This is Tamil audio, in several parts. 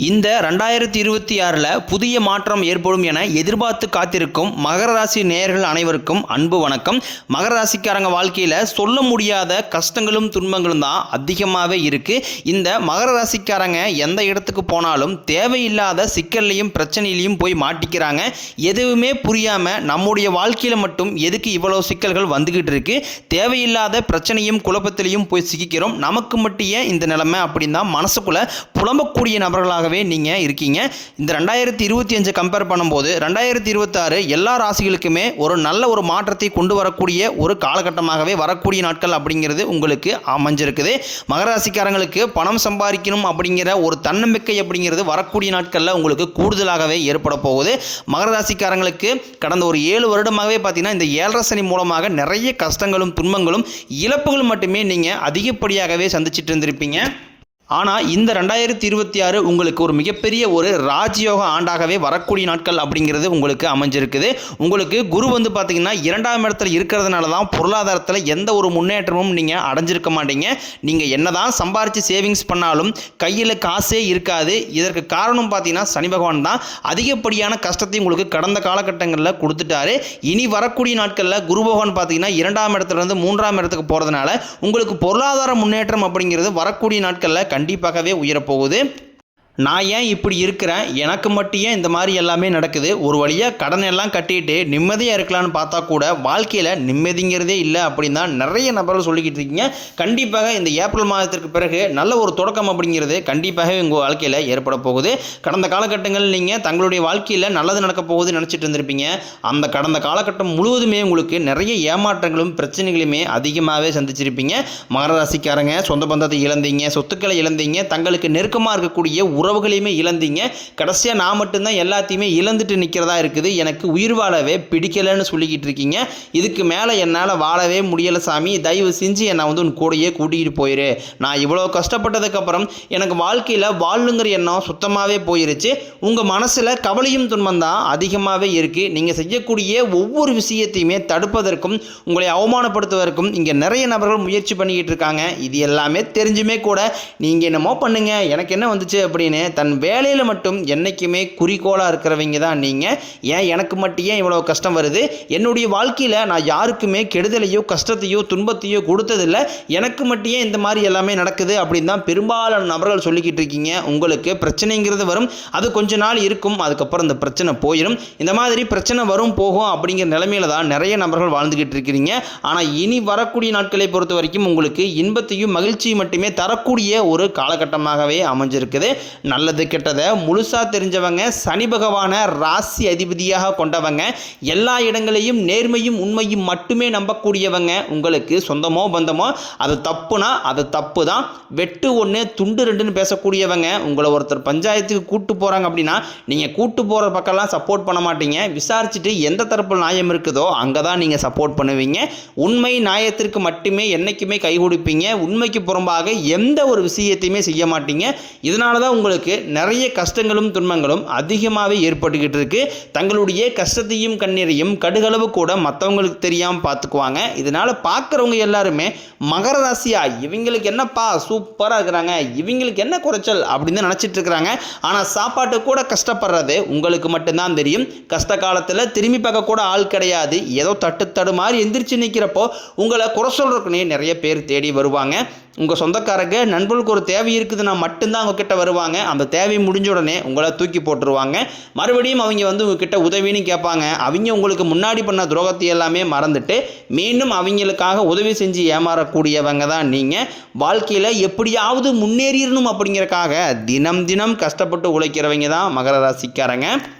இந்த 2026ல் புதிய மாற்றம் ஏற்படும் என எதிர்பார்த்து காத்திருக்கும் மகர ராசி நேயர்கள் அனைவருக்கும் அன்பு வணக்கம். மகர ராசிக்காரங்க வாழ்க்கையில் சொல்ல முடியாத கஷ்டங்களும் துன்பங்களும் தான் அதிகமாகவே இருக்குது. இந்த மகர ராசிக்காரங்க எந்த இடத்துக்கு போனாலும் தேவையில்லாத சிக்கல்லையும் பிரச்சனையிலையும் போய் மாட்டிக்கிறாங்க. எதுவுமே புரியாமல் நம்முடைய வாழ்க்கையில் மட்டும் எதுக்கு இவ்வளோ சிக்கல்கள் வந்துக்கிட்டு இருக்கு, தேவையில்லாத பிரச்சனையும் குழப்பத்திலையும் போய் சிக்கிக்கிறோம், நமக்கு மட்டும் ஏன் இந்த நிலைமை அப்படின்னு தான் மனசுக்குள்ளே புலம்பக்கூடிய நபர்களாக நீங்க இருக்கீங்க. இந்த 2025 கம்பேர் பண்ணும்போது 2026 எல்லா ராசிகளுக்குமே ஒரு நல்ல ஒரு மாற்றத்தை கொண்டு வரக்கூடிய ஒரு காலகட்டமாகவே வரக்கூடிய நாட்கள் அப்படிங்கிறது உங்களுக்கு அமைஞ்சிருக்குது. மகர ராசிக்காரங்களுக்கு பணம் சம்பாதிக்கணும் அப்படிங்கிற ஒரு தன்னம்பிக்கை அப்படிங்கிறது வரக்கூடிய நாட்களில் உங்களுக்கு கூடுதலாகவே ஏற்பட போகுது. மகர ராசிக்காரங்களுக்கு கடந்த ஒரு 7 வருடமாகவே பார்த்தீங்கன்னா இந்த 7.5 சனி மூலமாக நிறைய கஷ்டங்களும் துன்பங்களும் இழப்புகளும் மட்டுமே நீங்கள் அதிகப்படியாகவே சந்திச்சிட்டு இருந்திருப்பீங்க. ஆனால் இந்த 2026 உங்களுக்கு ஒரு மிகப்பெரிய ஒரு ராஜயோக ஆண்டாகவே வரக்கூடிய நாட்கள் அப்படிங்கிறது உங்களுக்கு அமைஞ்சிருக்குது. உங்களுக்கு குரு பார்த்திங்கன்னா 2ஆம் இடத்துல இருக்கிறதுனால தான் பொருளாதாரத்தில் எந்த ஒரு முன்னேற்றமும் நீங்கள் அடைஞ்சிருக்க மாட்டீங்க. நீங்கள் என்ன தான் சம்பாரித்து சேவிங்ஸ் பண்ணாலும் கையில் காசே இருக்காது. இதற்கு காரணம் பார்த்தீங்கன்னா சனி பகவான் தான் அதிகப்படியான கஷ்டத்தை உங்களுக்கு கடந்த காலகட்டங்களில் கொடுத்துட்டாரு. இனி வரக்கூடிய நாட்களில் குரு பகவான் பார்த்தீங்கன்னா 2ஆம் இடத்துலேருந்து 3ஆம் இடத்துக்கு போகிறதுனால உங்களுக்கு பொருளாதார முன்னேற்றம் அப்படிங்கிறது வரக்கூடிய நாட்களில் கண்டிப்பாகவே உயரப்போகுது. நான் ஏன் இப்படி இருக்கிறேன், எனக்கு மட்டும் ஏன் இந்த மாதிரி எல்லாமே நடக்குது, ஒரு வழியாக கடன் எல்லாம் கட்டிட்டு நிம்மதியாக இருக்கலான்னு பார்த்தா கூட வாழ்க்கையில் நிம்மதிங்கிறதே இல்லை அப்படின்னு தான் நிறைய நபர்கள் சொல்லிக்கிட்டு இருக்கீங்க. கண்டிப்பாக இந்த ஏப்ரல் மாதத்திற்கு பிறகு நல்ல ஒரு தொடக்கம் அப்படிங்கிறது கண்டிப்பாக உங்கள் வாழ்க்கையில் ஏற்பட போகுது. கடந்த காலகட்டங்கள் நீங்கள் தங்களுடைய வாழ்க்கையில் நல்லது நடக்க போகுதுன்னு நினச்சிட்டு இருந்திருப்பீங்க. அந்த கடந்த காலகட்டம் முழுவதுமே உங்களுக்கு நிறைய ஏமாற்றங்களும் பிரச்சனைகளுமே அதிகமாகவே சந்திச்சிருப்பீங்க. மகர ராசிக்காரங்க சொந்த பந்தத்தை இழந்தீங்க, சொத்துக்களை இழந்தீங்க, தங்களுக்கு நெருக்கமாக இருக்கக்கூடிய உறவுகளையுமே இழந்தீங்க. கடைசியாக நான் மட்டும்தான் எல்லாத்தையுமே இழந்துட்டு நிற்கிறதா இருக்குது, எனக்கு உயிர் வாழவே பிடிக்கலைன்னு சொல்லிக்கிட்டு இருக்கீங்க. இதுக்கு மேலே என்னால் வாழவே முடியலை சாமி, தயவு செஞ்சு என்னை உன் கூடையே கூட்டிகிட்டு போயிரு, நான் இவ்வளோ கஷ்டப்பட்டதுக்கப்புறம் எனக்கு வாழ்க்கையில் வாழணுங்கிற எண்ணம் சுத்தமாகவே போயிருச்சு. உங்கள் மனசில் கவலையும் துன்பம் தான் அதிகமாகவே இருக்குது. நீங்கள் செய்யக்கூடிய ஒவ்வொரு விஷயத்தையுமே தடுப்பதற்கும் உங்களை அவமானப்படுத்துவதற்கும் இங்கே நிறைய நபர்கள் முயற்சி பண்ணிக்கிட்டு இருக்காங்க. இது எல்லாமே தெரிஞ்சுமே கூட நீங்கள் என்னமோ பண்ணுங்க, எனக்கு என்ன வந்துச்சு அப்படின்னு தன் வேலையில் மட்டும் என்றைக்குமே குறிக்கோளாக இருக்கிறவங்க தான் நீங்கள். ஏன் எனக்கு மட்டும் ஏன் இவ்வளோ கஷ்டம் வருது, என்னுடைய வாழ்க்கையில் நான் யாருக்குமே கெடுதலையோ கஷ்டத்தையோ துன்பத்தையோ கொடுத்ததில்லை, எனக்கு மட்டும் ஏன் இந்த மாதிரி எல்லாமே நடக்குது அப்படின்னு தான் பெரும்பாலான நபர்கள் சொல்லிக்கிட்டு இருக்கீங்க. உங்களுக்கு பிரச்சனைங்கிறது வரும், அது கொஞ்ச நாள் இருக்கும், அதுக்கப்புறம் இந்த பிரச்சனை போயிடும். இந்த மாதிரி பிரச்சனை வரும் போகும் அப்படிங்கிற நிலைமையில தான் நிறைய நபர்கள் வாழ்ந்துக்கிட்டு இருக்கிறீங்க. ஆனால் இனி வரக்கூடிய நாட்களை பொறுத்த வரைக்கும் உங்களுக்கு இன்பத்தையும் மகிழ்ச்சியும் மட்டுமே தரக்கூடிய ஒரு காலகட்டமாகவே அமைஞ்சிருக்குது. நல்லது கெட்டதை முழுசாக தெரிஞ்சவங்க, சனி பகவானை ராசி அதிபதியாக கொண்டவங்க, எல்லா இடங்களையும் நேர்மையும் உண்மையும் மட்டுமே நம்பக்கூடியவங்க, உங்களுக்கு சொந்தமோ பந்தமோ அது தப்புனா அது தப்பு தான், வெட்டு ஒன்று துண்டு ரெண்டுன்னு பேசக்கூடியவங்க, உங்களை ஒருத்தர் பஞ்சாயத்துக்கு கூட்டு போகிறாங்க அப்படின்னா நீங்கள் கூட்டு போகிற பக்கம்லாம் சப்போர்ட் பண்ண மாட்டீங்க. விசாரிச்சுட்டு எந்த தரப்பு நியாயம் இருக்குதோ அங்கே தான் நீங்கள் சப்போர்ட் பண்ணுவீங்க. உண்மை நியாயத்திற்கு மட்டுமே என்றைக்குமே கை கொடுப்பீங்க. உண்மைக்கு புறம்பாக எந்த ஒரு விஷயத்தையுமே செய்ய மாட்டீங்க. இதனால தான் உங்களுக்கு நிறைய கஷ்டங்களும் துன்பங்களும் அதிகமாகவே ஏற்பட்டுக்கிட்டு இருக்கு. தங்களுடைய கஷ்டத்தையும் கண்ணீரையும் கடுகளவு கூட மற்றவங்களுக்கு தெரியாமல் பார்த்துக்குவாங்க. இதனால பார்க்குறவங்க எல்லாருமே மகர ராசியா இவங்களுக்கு என்னப்பா சூப்பராக இருக்கிறாங்க, இவங்களுக்கு என்ன குறைச்சல் அப்படின்னு நினச்சிட்டு இருக்கிறாங்க. ஆனால் சாப்பாட்டு கூட கஷ்டப்படுறது உங்களுக்கு மட்டும்தான் தெரியும். கஷ்ட காலத்தில் திரும்பி பார்க்க கூட ஆள் கிடையாது. ஏதோ தட்டு மாதிரி எந்திரிச்சு நிற்கிறப்போ உங்களை குறை சொல்றதுக்குன்னே நிறைய பேர் தேடி வருவாங்க. உங்கள் சொந்தக்காரங்க நண்பர்களுக்கு ஒரு தேவை இருக்குதுன்னா மட்டும்தான் உங்ககிட்ட வருவாங்க. அந்த தேவை முடிஞ்ச உடனே உங்களை தூக்கி போட்டுருவாங்க. மறுபடியும் அவங்க உங்ககிட்ட உதவின்னு கேட்பாங்க. அவங்க உங்களுக்கு முன்னாடி பண்ண துரோகத்தை எல்லாமே மறந்துட்டு மீண்டும் அவங்களுக்காக உதவி செஞ்சு ஏமாறக்கூடியவங்க தான் நீங்கள். வாழ்க்கையில் எப்படியாவது முன்னேறிடணும் அப்படிங்கிறக்காக தினம் தினம் கஷ்டப்பட்டு உழைக்கிறவங்க தான் மகர ராசிக்காரங்க.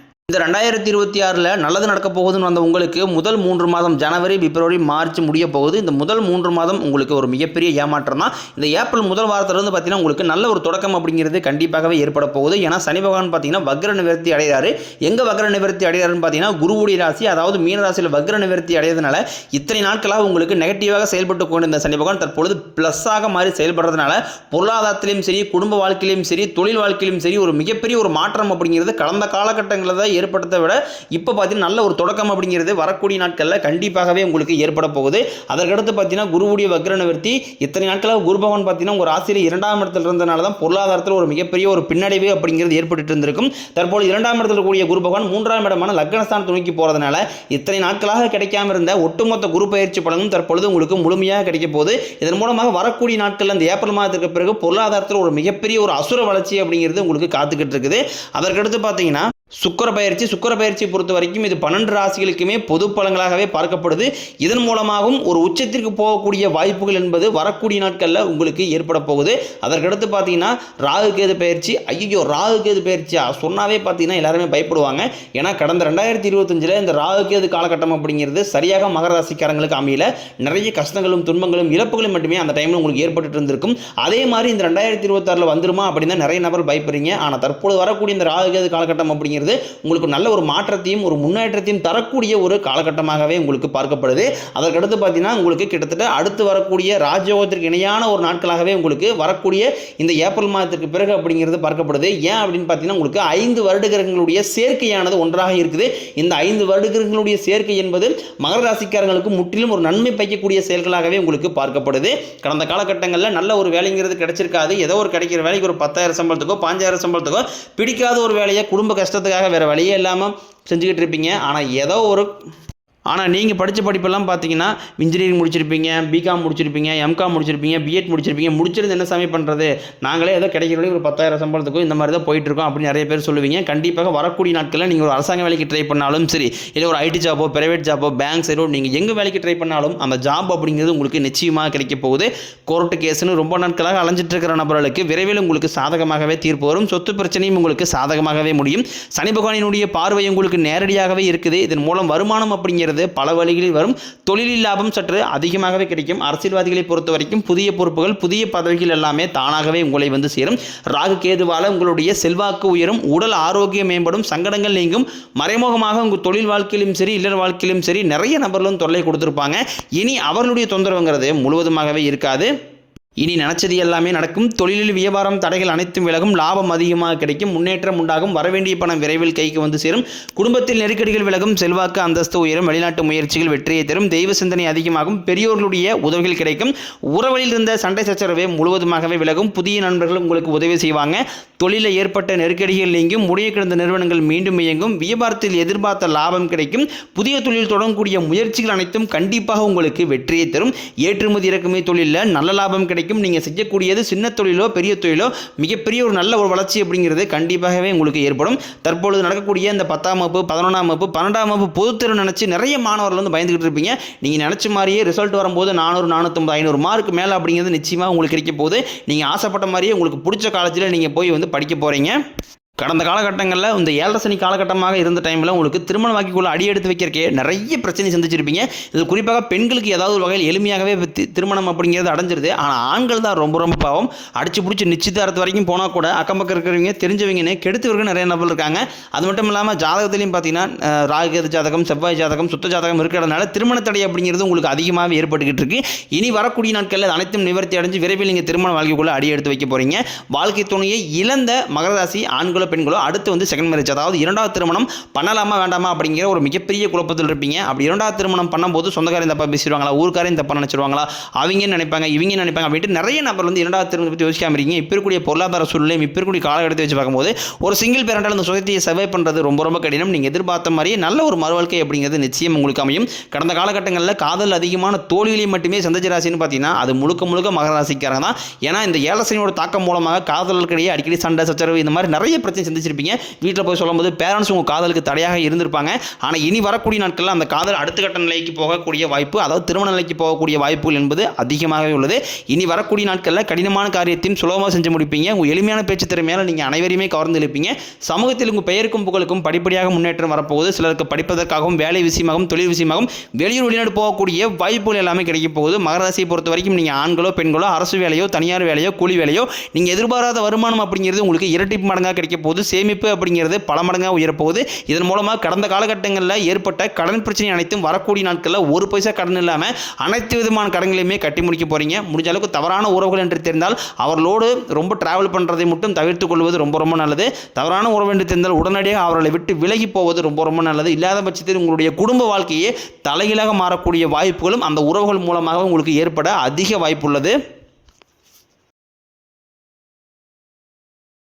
இந்த 2026ல் நல்லது நடக்க போகுதுன்னு வந்த உங்களுக்கு முதல் 3 மாதம் ஜனவரி பிப்ரவரி மார்ச் முடிய போகுது. இந்த முதல் 3 மாதம் உங்களுக்கு ஒரு மிகப்பெரிய ஏமாற்றம் தான். இந்த ஏப்ரல் முதல் வாரத்திலிருந்து பார்த்தீங்கன்னா உங்களுக்கு நல்ல ஒரு தொடக்கம் அப்படிங்கிறது கண்டிப்பாகவே ஏற்பட போகுது. ஏன்னா சனி பகவான் பார்த்தீங்கன்னா வக்ர நிவர்த்தி அடைகிறாரு. எங்கே வக்ர நிவர்த்தி அடைகிறாருன்னு பார்த்தீங்கன்னா குருவுடைய ராசி, அதாவது மீன ராசியில் வக்ர நிவர்த்தி அடைகிறதுனால இத்தனை நாட்களாக உங்களுக்கு நெகட்டிவாக செயல்பட்டு கொண்டிருந்த சனி பகவான் தற்பொழுது ப்ளஸ்ஸாக மாறி செயல்படுறதுனால பொருளாதாரத்திலையும் சரி, குடும்ப வாழ்க்கையிலும் சரி, தொழில் வாழ்க்கையிலும் சரி ஒரு மிகப்பெரிய ஒரு மாற்றம் அப்படிங்கிறது கடந்த காலகட்டங்களில் தான் ஏற்பட்டதை விட இப்போ பார்த்தீங்கன்னா நல்ல ஒரு தொடக்கம் அப்படிங்கிறது வரக்கூடிய நாட்களில் கண்டிப்பாகவே உங்களுக்கு ஏற்பட போகுது. அதற்கடுத்து பார்த்தீங்கன்னா குருவுடைய வக்ர நிவர்த்தி இத்தனை நாட்களாக குரு பகவான் பார்த்தீங்கன்னா ஒரு ஆசிரியர் 2ஆம் இடத்துல இருந்தனால தான் பொருளாதாரத்தில் ஒரு மிகப்பெரிய ஒரு பின்னடைவு அப்படிங்கிறது ஏற்பட்டு இருந்திருக்கும். தற்போது 2ஆம் இடத்துல கூடிய குரு பகவான் 3ஆம் இடமான லக்னஸ்தானத்தை நோக்கி போறதுனால இத்தனை நாட்களாக கிடைக்காம இருந்த ஒட்டுமொத்த குரு பயிற்சி பலனும் தற்பொழுது உங்களுக்கு முழுமையாக கிடைக்க போகுது. இதன் மூலமாக வரக்கூடிய நாட்கள் இந்த ஏப்ரல் மாதத்திற்கு பிறகு பொருளாதாரத்தில் ஒரு மிகப்பெரிய ஒரு அசுர வளர்ச்சி அப்படிங்கிறது உங்களுக்கு காத்துக்கிட்டு இருக்குது. அதற்கடுத்து பார்த்தீங்கன்னா சுக்கிர பயிற்சி பொறுத்த வரைக்கும் இது 12 ராசிகளுக்குமே பொது பலன்களாகவே பார்க்கப்படுது. இதன் மூலமாகவும் ஒரு உச்சத்திற்கு போகக்கூடிய வாய்ப்புகள் என்பது வரக்கூடிய நாட்களில் உங்களுக்கு ஏற்பட போகுது. அதற்கடுத்து பார்த்தீங்கன்னா ராகு கேது பயிற்சி. ஐயோ, ராகு கேது பயிற்சியா சொன்னாவே பார்த்தீங்கன்னா எல்லாருமே பயப்படுவாங்க. ஏன்னா கடந்த 2025 இந்த ராகு கேது காலகட்டம் அப்படிங்கிறது சரியாக மகர ராசிக்காரங்களுக்கு அமையல. நிறைய கஷ்டங்களும் துன்பங்களும் இழப்புகளும் மட்டுமே அந்த டைமில் உங்களுக்கு ஏற்பட்டு இருந்திருக்கும். அதே மாதிரி இந்த 2026 வந்துருமா அப்படின்னு நிறைய நபர் பயப்படுறீங்க. ஆனால் தற்போது வரக்கூடிய இந்த ராகு கேது காலகட்டம் அப்படிங்கிறது உங்களுக்கு நல்ல ஒரு மாற்றத்தையும் ஒரு முன்னேற்றத்தையும் தரக்கூடிய ஒரு காலகட்டமாகவே உங்களுக்கு பார்க்கப்படுது. அதற்கடுத்து பார்த்தீங்கன்னா உங்களுக்கு கிட்டத்தட்ட அடுத்து வரக்கூடிய ராஜயோகத்திற்கு இணையான ஒரு நாட்களாகவே உங்களுக்கு வரக்கூடிய இந்த ஏப்ரல் மாதத்திற்கு பிறகு அப்படிங்கிறது பார்க்கப்படுது. ஏன் அப்படின்னு பார்த்தீங்கன்னா உங்களுக்கு 5 வருட கிரகங்களுடைய சேர்க்கையானது ஒன்றாக இருக்குது. இந்த 5 வருட கிரகங்களுடைய சேர்க்கை என்பது மகர ராசிக்காரங்களுக்கு முற்றிலும் ஒரு நன்மை பயக்கக்கூடிய செயல்களாகவே உங்களுக்கு பார்க்கப்படுது. கடந்த காலகட்டங்களில் நல்ல ஒரு வேலைங்கிறது கிடைச்சிருக்காது. ஏதோ ஒரு கிடைக்கிற வேலைக்கு ஒரு 10,000 சம்பளத்துக்கோ 5,000 சம்பளத்துக்கோ பிடிக்காத ஒரு வேலையை குடும்ப கஷ்டத்துக்காக வேற வழியே இல்லாமல் செஞ்சுக்கிட்டு இருப்பீங்க. ஆனால் நீங்கள் படித்த படிப்பெல்லாம் பார்த்தீங்கன்னா இன்ஜினியரிங் முடிச்சிருப்பீங்க, பிகாம் முடிச்சிருப்பீங்க, எம்காம் முடிச்சிருப்பீங்க, பிஎட் முடிச்சிருப்பீங்க. முடிச்சிருந்து என்ன சாமி பண்ணுறது, நாங்களே ஏதோ கிடைக்கிற ஒரு 10,000 சம்பளத்துக்கும் இந்த மாதிரி தான் போயிட்டுருக்கோம் அப்படின்னு நிறைய பேர் சொல்லுவீங்க. கண்டிப்பாக வரக்கூடிய நாட்களில் நீங்கள் ஒரு அரசாங்க வேலைக்கு ட்ரை பண்ணாலும் சரி, இல்லை ஒரு ஐடி ஜாபோ, பிரைவேட் ஜாபோ, பேங்க் சைடோ நீங்கள் எங்கே வேலைக்கு ட்ரை பண்ணாலும் அந்த ஜாப் அப்படிங்கிறது உங்களுக்கு நிச்சயமாக கிடைக்க போகுது. கோர்ட்டு கேஸ்னு ரொம்ப நாட்களாக அலைஞ்சிட்டு இருக்கிற நபர்களுக்கு விரைவில் உங்களுக்கு சாதகமாகவே தீர்ப்பு வரும். சொத்து பிரச்சனையும் உங்களுக்கு சாதகமாகவே முடியும். சனி பகவானினுடைய பார்வை உங்களுக்கு நேரடியாகவே இருக்குது. இதன் மூலம் வருமானம் அப்படிங்கிறது பல வழிகளில் வரும். தொழிலில் லாபம் சற்று அதிகமாகவே கிடைக்கும். அரசியல்வாதிகளை பொறுத்த வரைக்கும் புதிய பொறுப்புகள், புதிய பதவிகள் எல்லாமே தானாகவே உங்களை வந்து சேரும். ராகு கேதுவால உங்களுடைய செல்வாக்கு உயரும், உடல் ஆரோக்கியம் மேம்படும், சங்கடங்கள் நீங்கும். மறைமுகமாக உங்கள் தொழில் வாழ்க்கையிலும் சரி, இல்லற வாழ்க்கையிலும் சரி நிறைய நபர்களும் தொல்லை கொடுத்துருப்பாங்க. இனி அவர்களுடைய தொந்தரவுங்கிறது முழுவதுமாகவே இருக்காது. இனி நினைச்சது எல்லாமே நடக்கும். தொழிலில் வியாபாரம் தடைகள் அனைத்தும் விலகும். லாபம் அதிகமாக கிடைக்கும். முன்னேற்றம் உண்டாகும். வரவேண்டிய பணம் விரைவில் கைக்கு வந்து சேரும். குடும்பத்தில் நெருக்கடிகள் விலகும். செல்வாக்கு அந்தஸ்து உயரும். வெளிநாட்டு முயற்சிகள் வெற்றியை தரும். தெய்வ சிந்தனை அதிகமாகும். பெரியோர்களுடைய உதவிகள் கிடைக்கும். உறவில் இருந்த சண்டை சச்சரவை முழுவதுமாகவே விலகும். புதிய நண்பர்கள் உங்களுக்கு உதவி செய்வாங்க. தொழிலில் ஏற்பட்ட நெருக்கடிகள் நீங்கும். முடிய கிடந்த நிறுவனங்கள் மீண்டும் இயங்கும். வியாபாரத்தில் எதிர்பார்த்த லாபம் கிடைக்கும். புதிய தொழில் தொடங்கக்கூடிய முயற்சிகள் அனைத்தும் கண்டிப்பாக உங்களுக்கு வெற்றியை தரும். ஏற்றுமதி இறக்குமதி தொழிலில் நல்ல லாபம் கிடைக்கும். நீங்கள் செய்யக்கூடியது சின்ன தொழிலோ பெரிய தொழிலோ மிகப்பெரிய ஒரு நல்ல ஒரு வளர்ச்சி அப்படிங்கிறது கண்டிப்பாகவே உங்களுக்கு ஏற்படும். தற்பொழுது நடக்கக்கூடிய இந்த 10ஆம் வகுப்பு, 11ஆம் வகுப்பு, 12ஆம் வகுப்பு பொதுத்தேர்வு நினச்சி நிறைய மாணவர்கள் வந்து பயந்துகிட்டு இருப்பீங்க. நீங்கள் நினச்ச மாதிரியே ரிசல்ட் வரும்போது 400, 450, 500 மார்க் மேலே அப்படிங்கிறது நிச்சயமாக உங்களுக்கு கிடைக்க போகுது. நீங்கள் ஆசைப்பட்ட மாதிரியே உங்களுக்கு பிடிச்ச காலேஜில் நீங்கள் போய் வந்து படிக்க போகிறீங்க. கடந்த காலகட்டங்களில் இந்த 7 சனி காலகட்டமாக இருந்த டைமில் உங்களுக்கு திருமண வாக்கிக்குள்ள அடி எடுத்து வைக்கிறக்கே நிறைய பிரச்சனை சந்திச்சிருப்பீங்க. இது குறிப்பாக பெண்களுக்கு ஏதாவது ஒரு வகையில் எளிமையாகவே திருமணம் அப்படிங்கிறது அடைஞ்சிருது. ஆனால் ஆண்கள் தான் ரொம்ப பாவம். அடிச்சு பிடிச்சி நிச்சயதாரத்து வரைக்கும் போனால் கூட அக்கம் பக்கம் இருக்கிறவங்க தெரிஞ்சவங்கன்னு கெடுத்தவர்கள் நிறைய நபர் இருக்காங்க. அது மட்டும் இல்லாமல் ஜாதகத்திலையும் பார்த்தீங்கன்னா ராகுகேது ஜாதகம், செவ்வாய் ஜாதகம், சுத்த ஜாதகம் இருக்கிறதுனால திருமண தடை அப்படிங்கிறது உங்களுக்கு அதிகமாகவே ஏற்பட்டுக்கிட்டு இருக்கு. இனி வரக்கூடிய நாட்களில் அனைத்தும் நிவர்த்தி அடைஞ்சு விரைவில் நீங்கள் திருமண வாழ்க்கைக்குள்ள அடி எடுத்து வைக்க போகிறீங்க. வாழ்க்கை துணையை இழந்த மகர ராசி ஆண்களோ பெண்களோ அடுத்து வந்து செகண்ட் மேரேஜ், அதாவது 2வது திருமணம் பண்ணலாமா வேண்டாமா அப்படிங்கிற ஒரு மிகப்பெரிய குழப்பத்தில் இருப்பீங்க. அப்படி 2வது திருமணம் பண்ணும்போது சொந்தக்காரையும் தப்பாக பேசிடுவாங்களா, ஊருக்காரையும் தப்பாக நினைச்சிருவாங்களா, அவங்க நினைப்பாங்க இவங்க நினைப்பாங்க அப்படின்ட்டு நிறைய நபர் வந்து 2வது திருமணத்தை பற்றி யோசிக்காம இருக்கீங்க. இப்போ இருக்கக்கூடிய பொருளாதார சூழ்நிலை, இப்போ இருக்கக்கூடிய காலகட்டத்தை வச்சு பார்க்கும்போது ஒரு சிங்கிள் பேரண்டால் இந்த சொசைட்டியை சர்வை பண்ணுறது ரொம்ப கடினம். நீங்கள் எதிர்பார்த்த மாதிரியே நல்ல ஒரு மறுவாழ்க்கை அப்படிங்கிறது நிச்சயம் உங்களுக்கு அமையும். கடந்த காலகட்டங்களில் காதல் அதிகமான தோல்விகளை மட்டுமே சந்திச்ச ராசின்னு பார்த்தீங்கன்னா அது முழுக்க மகர ராசிக்காரங்க தான். ஏன்னா இந்த 7 சனியோட தாக்கம் மூலமாக காதலர்களிடையே அடிக்கடி சண்டை சச்சரவு இந்த மாதிரி நிறைய பிரச்சனை சந்திச்சிருப்பீங்க. வீட்டில் போய் சொல்லும்போது பேரண்ட்ஸ் உங்கள் காதலுக்கு தடையாக இருந்திருப்பாங்க. ஆனால் இனி வரக்கூடிய நாட்களில் அந்த காதல் அடுத்த கட்ட நிலைக்கு போகக்கூடிய வாய்ப்பு, அதாவது திருமண நிலைக்கு போகக்கூடிய வாய்ப்புகள் என்பது அதிகமாகவே உள்ளது. இனி வரக்கூடிய நாட்களில் கடினமான காரியத்தையும் சுலபமாக செஞ்சு முடிப்பீங்க. உங்கள் எளிமையான பேச்சு திறமையால் நீங்கள் அனைவரையுமே கவர்ந்து இருப்பீங்க. சமூகத்தில் உங்கள் பெயருக்கும் புகழுக்கும் படிப்படியாக முன்னேற்றம் வரப்போகுது. சிலருக்கு படிப்பதற்காகவும் வேலை விஷயமாகவும் தொழில் விஷயமாகவும் வெளியூர் வெளிநாடு போகக்கூடிய வாய்ப்புகள் எல்லாமே கிடைக்க போகுது. மகர ராசியை பொறுத்த வரைக்கும் நீங்கள் ஆண்களோ பெண்களோ அரசு வேலையோ தனியார் வேலையோ கூலி வேலையோ நீங்கள் எதிர்பாராத வருமானம் அப்படிங்கிறது உங்களுக்கு இரட்டிப்பு மடங்காக கிடைக்க போகுது. சேமிப்பு அப்படிங்கிறது பல மடங்காக உயரப்போகுது. இதன் மூலமாக கடந்த காலகட்டங்களில் ஏற்பட்ட கடன் பிரச்சனை அனைத்தும் வரக்கூடிய நாட்களில் ஒரு பைசா கடன் இல்லாமல் அனைத்து விதமான கடன்களையுமே கட்டி முடிக்க போகிறீங்க. முடிஞ்ச அளவுக்கு தவறான உறவுகள் என்று தெரிந்தால் அவர்களோடு ரொம்ப டிராவல் பண்ணுறதை மட்டும் தவிர்த்து கொள்வது ரொம்ப ரொம்ப நல்லது. தவறான உறவு என்று தெரிந்தால் உடனடியாக அவர்களை விட்டு விலகி போவது ரொம்ப ரொம்ப நல்லது. இல்லாத பட்சத்தில் உங்களுடைய குடும்ப வாழ்க்கையே தலைகீழாக மாறக்கூடிய வாய்ப்புகளும் அந்த உறவுகள் மூலமாக உங்களுக்கு ஏற்பட அதிக வாய்ப்புள்ளது.